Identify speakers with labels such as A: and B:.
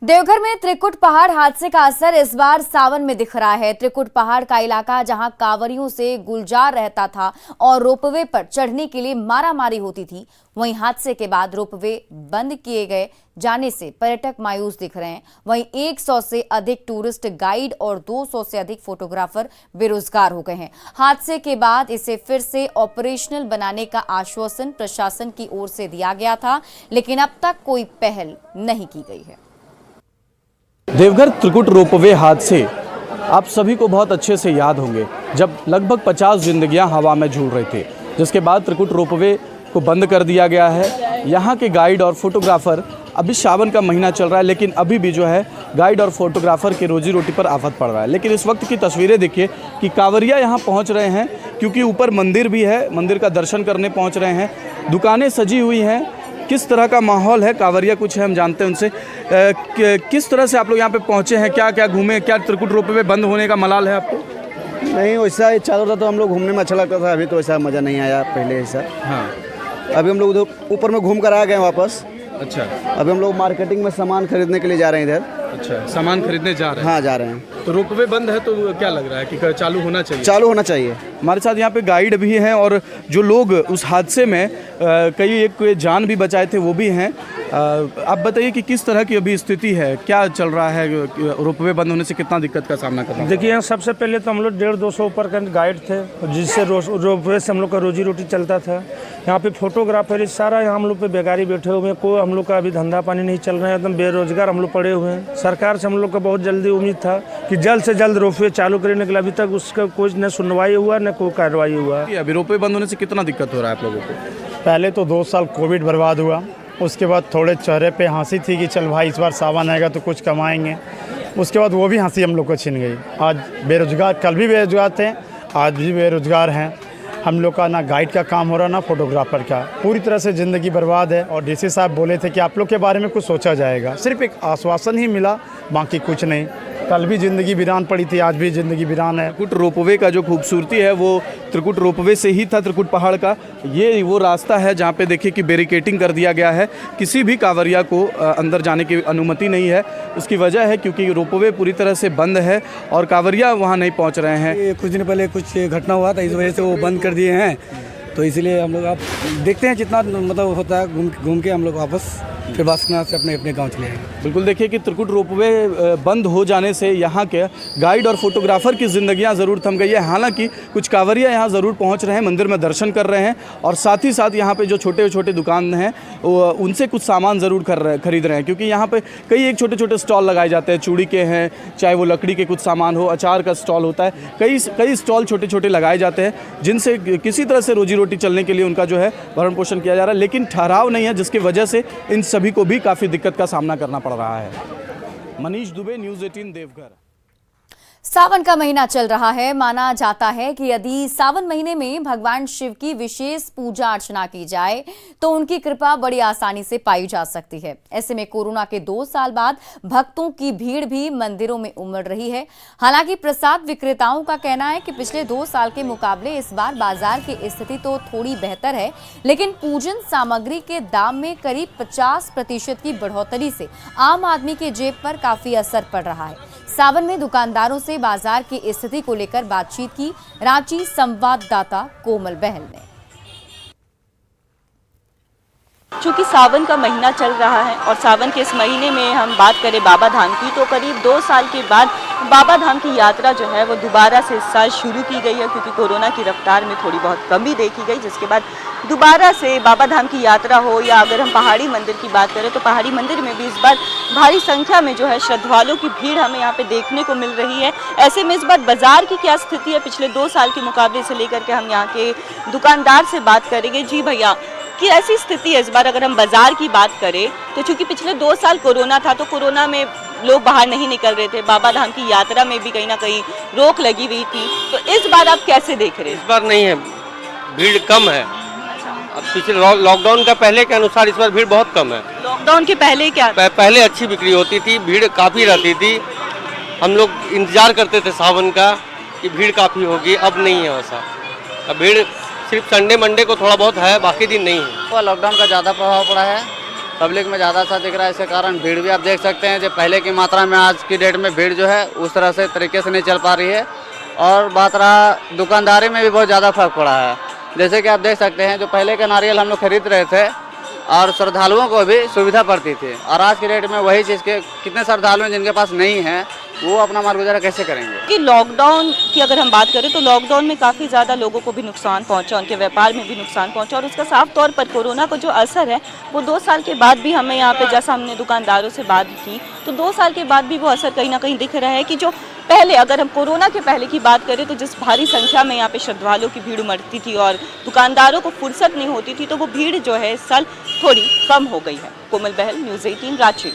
A: देवघर में त्रिकुट पहाड़ हादसे का असर इस बार सावन में दिख रहा है। त्रिकुट पहाड़ का इलाका जहां कांवरियों से गुलजार रहता था और रोपवे पर चढ़ने के लिए मारामारी होती थी, वहीं हादसे के बाद रोपवे बंद किए गए जाने से पर्यटक मायूस दिख रहे हैं। वहीं 100 से अधिक टूरिस्ट गाइड और 200 से अधिक फोटोग्राफर बेरोजगार हो गए हैं। हादसे के बाद इसे फिर से ऑपरेशनल बनाने का आश्वासन प्रशासन की ओर से दिया गया था, लेकिन अब तक कोई पहल नहीं की गई है।
B: देवघर त्रिकुट रोपवे हादसे आप सभी को बहुत अच्छे से याद होंगे, जब लगभग 50 जिंदगियां हवा में झूल रही थी, जिसके बाद त्रिकुट रोपवे को बंद कर दिया गया है। यहाँ के गाइड और फोटोग्राफर, अभी सावन का महीना चल रहा है, लेकिन अभी भी जो है गाइड और फोटोग्राफर की रोजी रोटी पर आफत पड़ रहा है। लेकिन इस वक्त की तस्वीरें देखिए कि कांवरिया यहाँ पहुँच रहे हैं, क्योंकि ऊपर मंदिर भी है, मंदिर का दर्शन करने पहुँच रहे हैं। दुकानें सजी हुई हैं। किस तरह का माहौल है, कांवरिया कुछ है, हम जानते हैं उनसे। किस तरह से आप लोग यहाँ पे पहुँचे हैं, क्या क्या घूमे, क्या त्रिकुट रोपवे बंद होने का मलाल है आपको?
C: नहीं, वैसा चालू था तो हम लोग घूमने में अच्छा लगता था। अभी तो वैसा मज़ा नहीं आया पहले ऐसा।
B: हाँ,
C: अभी हम लोग उधर ऊपर में घूम कर आ गए वापस।
B: अच्छा।
C: अभी हम लोग मार्केटिंग में सामान खरीदने के लिए जा रहे हैं इधर।
B: अच्छा, सामान खरीदने जा रहे हैं?
C: हाँ, जा रहे हैं।
B: तो रोपवे बंद है तो क्या लग रहा है कि चालू होना चाहिए?
C: चालू होना चाहिए।
B: हमारे साथ यहाँ पे गाइड भी हैं और जो लोग उस हादसे में कई एक जान भी बचाए थे वो भी हैं। आप बताइए कि किस तरह की अभी स्थिति है, क्या चल रहा है, रोपवे बंद होने से कितना दिक्कत का सामना करना?
D: देखिए, यहाँ सबसे पहले तो हम लोग 150-200 ऊपर का गाइड थे, जिससे रोपवे से हम लोग का रोजी रोटी चलता था। यहाँ पे फोटोग्राफर सारा यहाँ हम लोग पे बेकारी बैठे हुए हैं, कोई हम लोग का अभी धंधा पानी नहीं चल रहा है, एकदम बेरोजगार हम लोग पड़े हुए हैं। सरकार से हम लोग का बहुत जल्दी उम्मीद था कि जल्द से जल्द रोपवे चालू करने के लिए, अभी तक उसका कोई न सुनवाई हुआ न कोई कार्रवाई हुआ।
B: अभी रोपवे बंद होने से कितना दिक्कत हो रहा है आप लोगों को?
E: पहले तो 2 साल कोविड बर्बाद हुआ, उसके बाद थोड़े चेहरे पे हंसी थी कि चल भाई इस बार सावन आएगा तो कुछ कमाएंगे। उसके बाद वो भी हंसी हम लोग को छीन गई। आज बेरोजगार, कल भी बेरोजगार थे, आज भी बेरोजगार हैं। हम लोग का ना गाइड का काम हो रहा ना फोटोग्राफर का, पूरी तरह से ज़िंदगी बर्बाद है। और डीसी साहब बोले थे कि आप लोग के बारे में कुछ सोचा जाएगा, सिर्फ एक आश्वासन ही मिला, बाकी कुछ नहीं। कल भी ज़िंदगी वीरान पड़ी थी, आज भी ज़िंदगी वीरान है।
B: त्रिकुट रोपवे का जो खूबसूरती है वो त्रिकुट रोपवे से ही था। त्रिकुट पहाड़ का ये वो रास्ता है जहाँ पे देखिए कि बैरिकेटिंग कर दिया गया है, किसी भी कांवरिया को अंदर जाने की अनुमति नहीं है। उसकी वजह है क्योंकि रोपवे पूरी तरह से बंद है और कांवरिया वहाँ नहीं पहुँच रहे हैं।
F: कुछ दिन पहले कुछ घटना हुआ था, इस वजह से वो बंद कर दिए हैं, तो इसलिए हम लोग आप देखते हैं जितना मतलब होता है घूम के हम लोग वापस फिर बासुकीनाथ से अपने गांव चले आएंगे।
B: बिल्कुल, देखिए कि त्रिकुट रोपवे बंद हो जाने से यहाँ के गाइड और फोटोग्राफर की जिंदगियाँ ज़रूर थम गई है। हालांकि कुछ कांवरिया यहाँ ज़रूर पहुँच रहे हैं, मंदिर में दर्शन कर रहे हैं और साथ ही साथ यहाँ पे जो छोटे छोटे दुकान हैं उनसे कुछ सामान ज़रूर खरीद रहे हैं, क्योंकि यहाँ पे कई एक छोटे छोटे स्टॉल लगाए जाते हैं, चूड़ी के हैं, चाहे वो लकड़ी के कुछ सामान हो, अचार का स्टॉल होता है, कई स्टॉल छोटे छोटे लगाए जाते हैं, जिनसे किसी तरह से रोजी रोटी चलने के लिए उनका जो है भरण पोषण किया जा रहा है। लेकिन ठहराव नहीं है, जिसकी वजह से इन सभी को भी काफ़ी दिक्कत का सामना करना पड़ रहा है। मनीष दुबे, न्यूज़ 18 देवघर।
A: सावन का महीना चल रहा है। माना जाता है कि यदि सावन महीने में भगवान शिव की विशेष पूजा अर्चना की जाए तो उनकी कृपा बड़ी आसानी से पाई जा सकती है। ऐसे में कोरोना के 2 साल बाद भक्तों की भीड़ भी मंदिरों में उमड़ रही है। हालांकि प्रसाद विक्रेताओं का कहना है कि पिछले 2 साल के मुकाबले इस बार बाजार की स्थिति तो थोड़ी बेहतर है, लेकिन पूजन सामग्री के दाम में करीब 50% की बढ़ोतरी से आम आदमी के जेब पर काफी असर पड़ रहा है। सावन में दुकानदारों से बाजार की स्थिति को लेकर बातचीत की रांची संवाददाता कोमल बहल ने।
G: चूँकि सावन का महीना चल रहा है और सावन के इस महीने में हम बात करें बाबा धाम की, तो करीब 2 साल के बाद बाबा धाम की यात्रा जो है वो दोबारा से इस साल शुरू की गई है, क्योंकि कोरोना की रफ्तार में थोड़ी बहुत कमी देखी गई, जिसके बाद दोबारा से बाबा धाम की यात्रा हो या अगर हम पहाड़ी मंदिर की बात करें तो पहाड़ी मंदिर में भी इस बार भारी संख्या में जो है श्रद्धालुओं की भीड़ हमें यहाँ पे देखने को मिल रही है। ऐसे में इस बार बाजार की क्या स्थिति है पिछले 2 साल के मुकाबले से लेकर के हम यहाँ के दुकानदार से बात करेंगे। जी भैया, कि ऐसी स्थिति है इस बार अगर हम बाजार की बात करें तो चूंकि पिछले 2 साल कोरोना था तो कोरोना में लोग बाहर नहीं निकल रहे थे, बाबा धाम की यात्रा में भी कहीं ना कहीं रोक लगी हुई थी, तो इस बार आप कैसे देख रहे हैं?
H: इस बार नहीं है, भीड़ कम है। अब पिछले लॉकडाउन का पहले के अनुसार इस बार भीड़ बहुत कम है।
G: लॉकडाउन के पहले क्या
H: पहले अच्छी बिक्री होती थी, भीड़ काफ़ी रहती थी, हम लोग इंतजार करते थे सावन का कि भीड़ काफ़ी होगी। अब नहीं है वैसा, अब भीड़ सिर्फ संडे मंडे को थोड़ा बहुत है, बाकी दिन नहीं है।
I: लॉकडाउन का ज़्यादा प्रभाव पड़ा है पब्लिक में ज़्यादा सा दिख रहा है। इसके कारण भीड़ भी आप देख सकते हैं, जो पहले की मात्रा में आज की डेट में भीड़ जो है उस तरह से तरीके से नहीं चल पा रही है। और बात रहा दुकानदारी में भी बहुत ज़्यादा फर्क पड़ा है। जैसे कि आप देख सकते हैं, जो पहले के नारियल हम लोग खरीद रहे थे और श्रद्धालुओं को भी सुविधा पड़ती थी, और आज की डेट में वही चीज़ के कितने श्रद्धालु हैं जिनके पास नहीं है, वो अपना मार्ग गुजारा कैसे करेंगे।
G: कि लॉकडाउन की अगर हम बात करें तो लॉकडाउन में काफ़ी ज़्यादा लोगों को भी नुकसान पहुंचा, उनके व्यापार में भी नुकसान पहुंचा, और उसका साफ तौर पर कोरोना का जो असर है वो 2 साल के बाद भी हमें यहाँ पे, जैसा हमने दुकानदारों से बात की, तो 2 साल के बाद भी वो असर कहीं ना कहीं दिख रहा है कि जो पहले, अगर हम कोरोना के पहले की बात करें तो जिस भारी संख्या में यहाँ पे श्रद्धालुओं की भीड़ उमड़ती थी और दुकानदारों को फुर्सत नहीं होती थी, तो वो भीड़ जो है इस साल थोड़ी कम हो गई है। कोमल बहल, न्यूज़ 18 रांची।